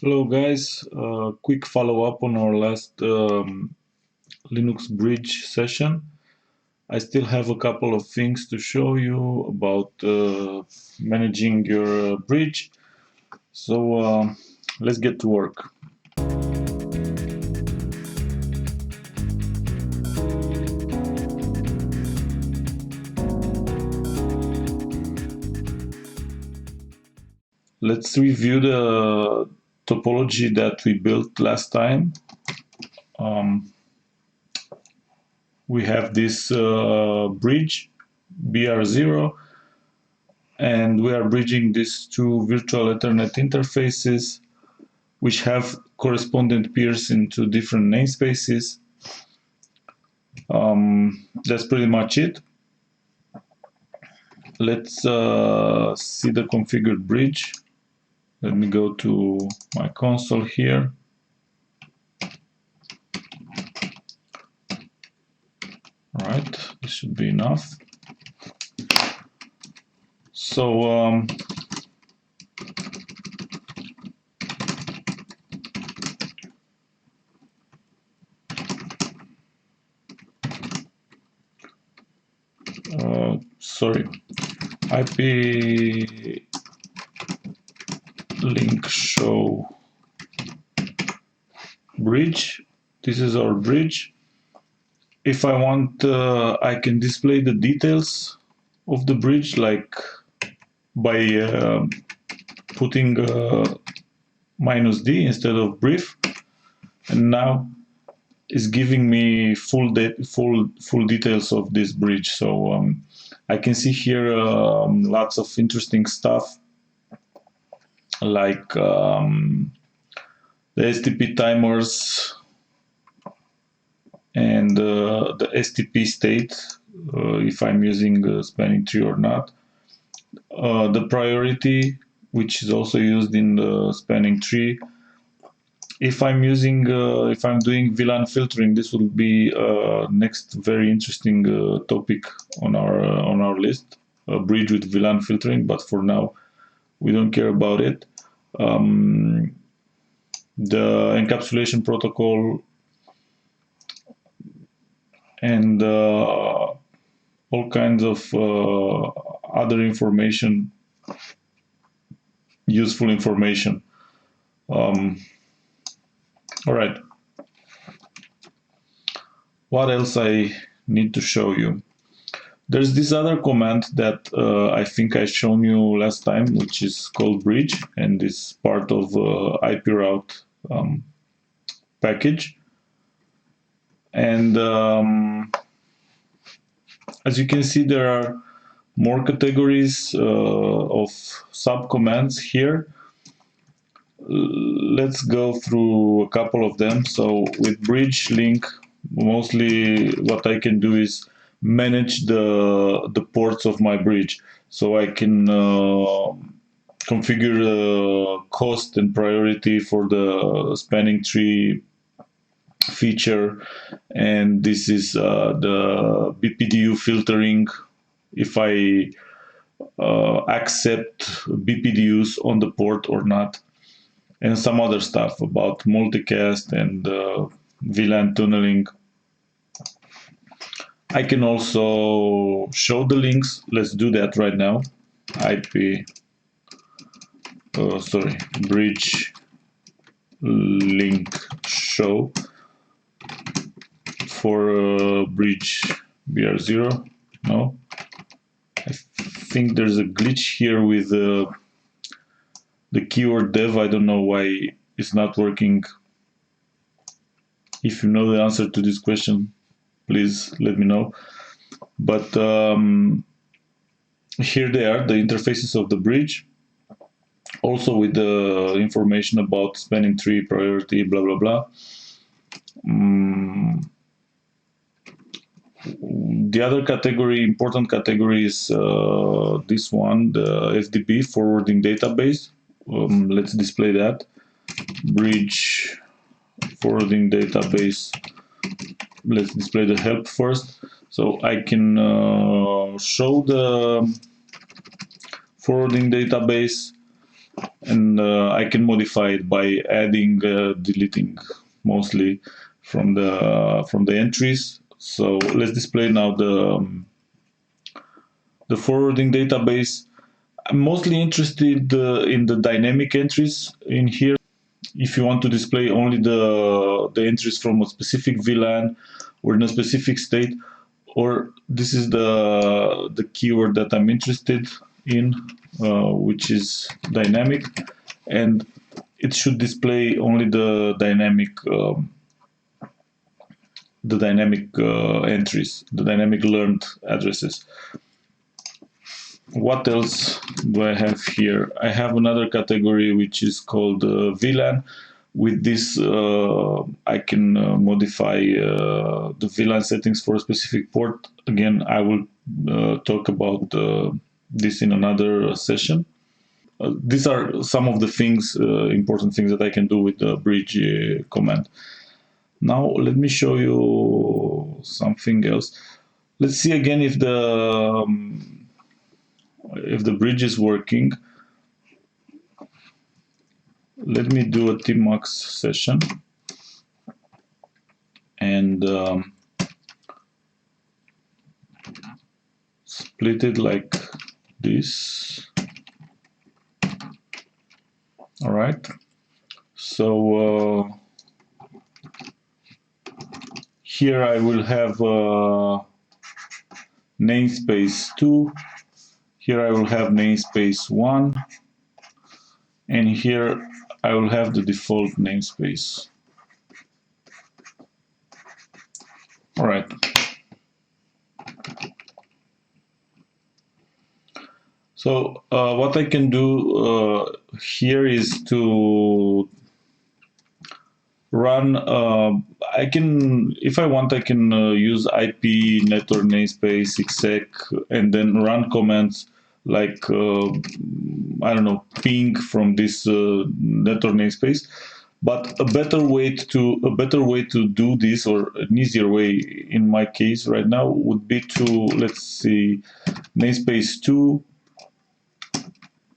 Hello guys, quick follow-up on our last Linux bridge session. I still have a couple of things to show you about managing your bridge, so let's get to work. Let's review the topology that we built last time. We have this bridge BR0, and we are bridging these two virtual Ethernet interfaces which have correspondent peers into different namespaces. That's pretty much it. Let's see the configured bridge. Let me go to my console here. All right, this should be enough. So sorry, IP link show bridge. This is our bridge. If I want, I can display the details of the bridge, like by putting -d instead of brief, and now it's giving me full details of this bridge. So I can see here lots of interesting stuff, like the STP timers and the STP state, if I'm using spanning tree or not. The priority, which is also used in the spanning tree. If I'm using, if I'm doing Vlan filtering, this will be next very interesting topic on our list, a bridge with Vlan filtering. But for now, we don't care about it. The encapsulation protocol and all kinds of other information, useful information. All right. What else I need to show you? There's this other command that I think I shown you last time, which is called bridge, and is part of IP route package. And as you can see, there are more categories of subcommands here. Let's go through a couple of them. So with bridge link, mostly what I can do is manage the ports of my bridge. So I can configure the cost and priority for the spanning tree feature, and this is the BPDU filtering, if I accept BPDUs on the port or not, and some other stuff about multicast and VLAN tunneling. I can also show the links. Let's do that right now. Bridge link show for bridge BR0. No, I think there's a glitch here with the keyword dev. I don't know why it's not working. If you know the answer to this question, please let me know. But here they are, the interfaces of the bridge, also with the information about spanning tree, priority, blah blah blah. The other category, important category, is this one, the Ftp Forwarding Database. Let's display that. Bridge Forwarding Database. Let's display the help first. So I can show the forwarding database. and I can modify it by adding, deleting, mostly from the entries. So let's display now the forwarding database. I'm mostly interested in the dynamic entries in here. If you want to display only the entries from a specific VLAN or in a specific state, or this is the keyword that I'm interested in, which is dynamic, and it should display only the dynamic entries, the dynamic learned addresses. What else do I have here? I have another category which is called VLAN. With this, I can modify the VLAN settings for a specific port. Again, I will talk about this in another session. These are some of the things, important things that I can do with the bridge command. Now, let me show you something else. Let's see again if the bridge is working. Let me do a tmax session and split it like this. All right. So here I will have namespace 2. Here I will have namespace 1. And here I will have the default namespace. All right. So what I can do here is to run, I can, if I want, I can use IP network namespace exec and then run commands like, I don't know, ping from this network namespace. But a better way to do this, or an easier way in my case right now, would be to, let's see, namespace 2.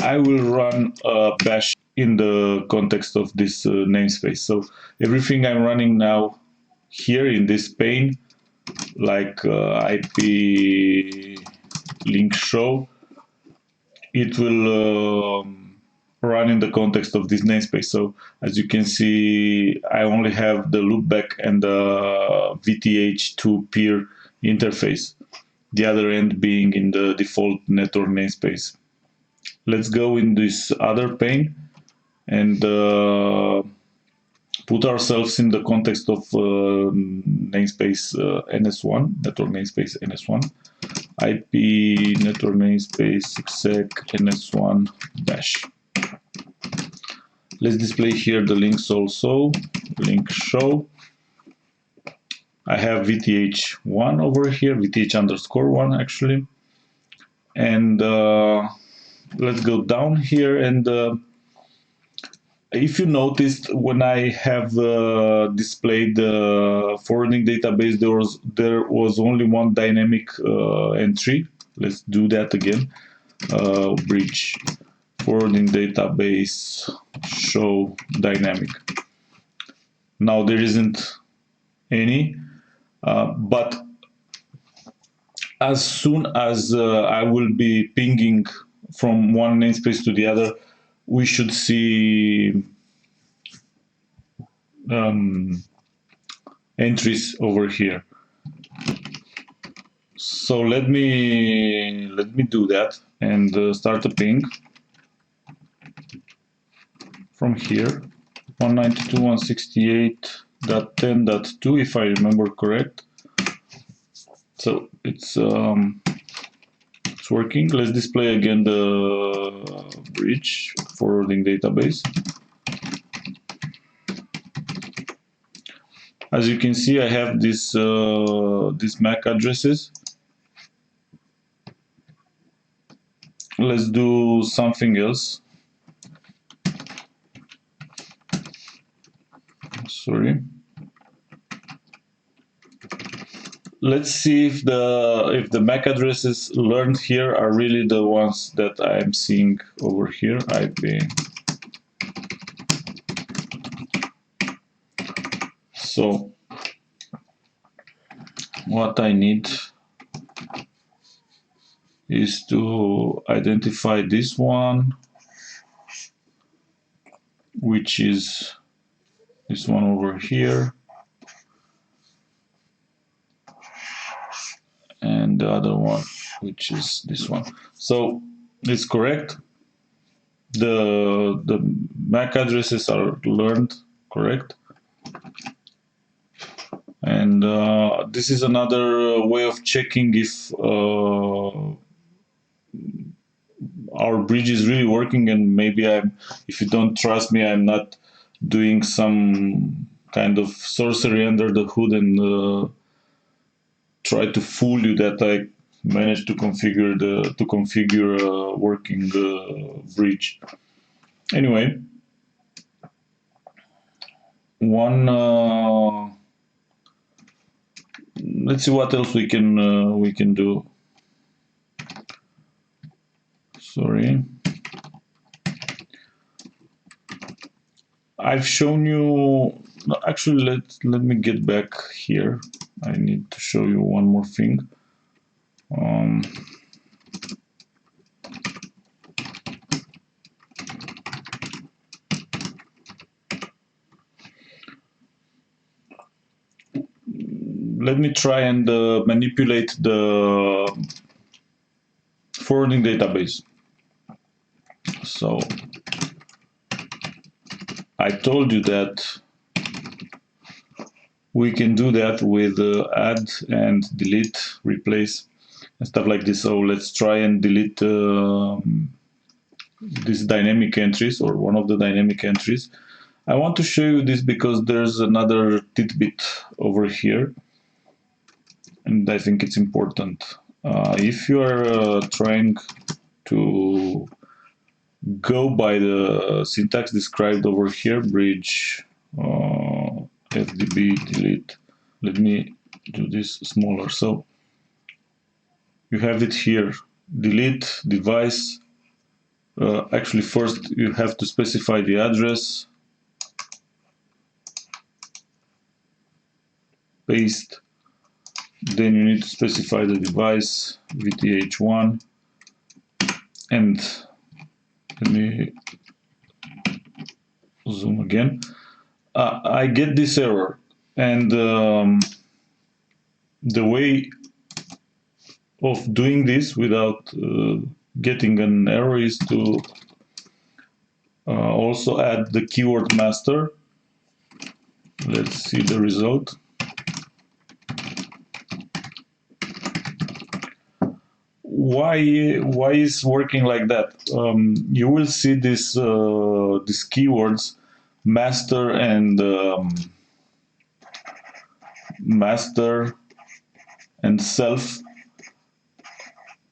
I will run bash in the context of this namespace. So everything I'm running now here in this pane, like IP link show, it will run in the context of this namespace. So as you can see, I only have the loopback and the VTH to peer interface, the other end being in the default network namespace. Let's go in this other pane and put ourselves in the context of namespace NS1, network namespace NS1, IP network namespace exec NS1 bash. Let's display here the links also, link show. I have VTH1 over here, VTH_1 actually. And let's go down here, and if you noticed, when I have displayed the forwarding database, there was only one dynamic entry. Let's do that again. Bridge forwarding database show dynamic. Now there isn't any, but as soon as I will be pinging from one namespace to the other, we should see entries over here. So let me do that and start a ping from here, 192.168.10.2 if I remember correct. So it's working. Let's display again the bridge forwarding database. As you can see, I have these MAC addresses. Let's do something else. Sorry. let's see if the MAC addresses learned here are really the ones that I'm seeing over here. IP. So what I need is to identify this one, which is this one over here, and the other one, which is this one. So it's correct. The MAC addresses are learned correct. And this is another way of checking if our bridge is really working, and maybe if you don't trust me, I'm not doing some kind of sorcery under the hood and try to fool you that I managed to configure a working bridge. Anyway, let's see what else we can do. Sorry. I've shown you, actually let me get back here. I need to show you one more thing. Let me try and manipulate the forwarding database. So I told you that we can do that with add and delete, replace, and stuff like this. So let's try and delete these dynamic entries, or one of the dynamic entries. I want to show you this because there's another tidbit over here, and I think it's important. If you are trying to go by the syntax described over here, bridge fdb delete. Let me do this smaller. So you have it here, delete device. Actually, first you have to specify the address, paste, then you need to specify the device, vth1, and let me zoom again. I get this error, and the way of doing this without getting an error is to also add the keyword master. Let's see the result. Why is working like that? You will see these keywords master and self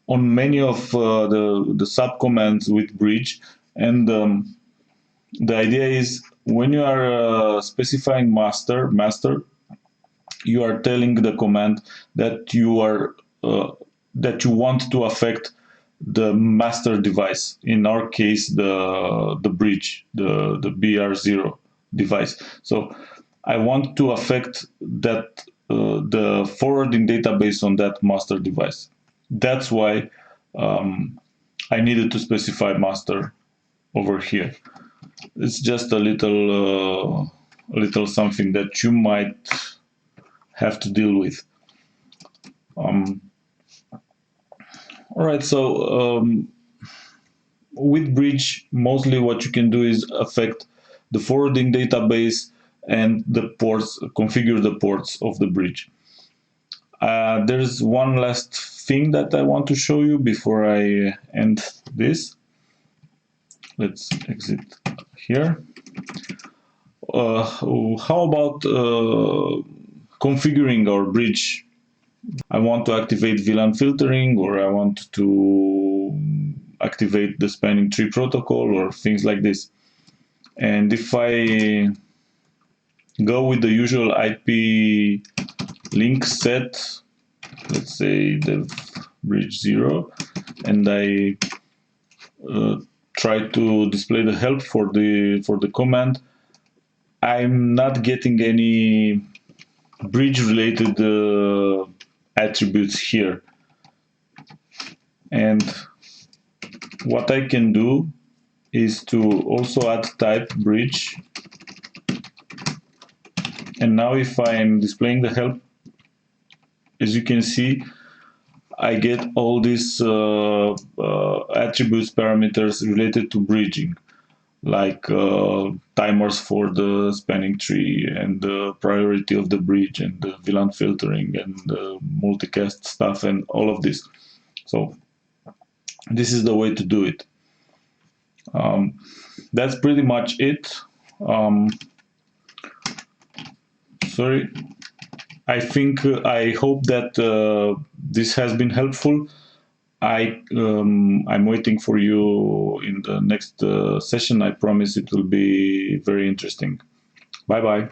on many of the subcommands with bridge, and the idea is when you are specifying master, you are telling the command that you want to affect the master device. In our case, the bridge, the BR0 device. So I want to affect that the forwarding database on that master device. That's why I needed to specify master over here. It's just a little something that you might have to deal with. All right, so with bridge, mostly what you can do is affect the forwarding database and the ports, configure the ports of the bridge. There's one last thing that I want to show you before I end this. Let's exit here. How about configuring our bridge? I want to activate Vlan filtering, or I want to activate the spanning tree protocol, or things like this. And if I go with the usual IP link set let's say dev bridge 0, and I try to display the help for the command, I'm not getting any bridge related attributes here. And what I can do is to also add type bridge. And now if I'm displaying the help, as you can see, I get all these attributes parameters related to bridging, like timers for the spanning tree and the priority of the bridge and the Vlan filtering and the multicast stuff and all of this. So this is the way to do it. That's pretty much it. Sorry. I hope that this has been helpful. I'm waiting for you in the next session. I promise it will be very interesting. Bye bye.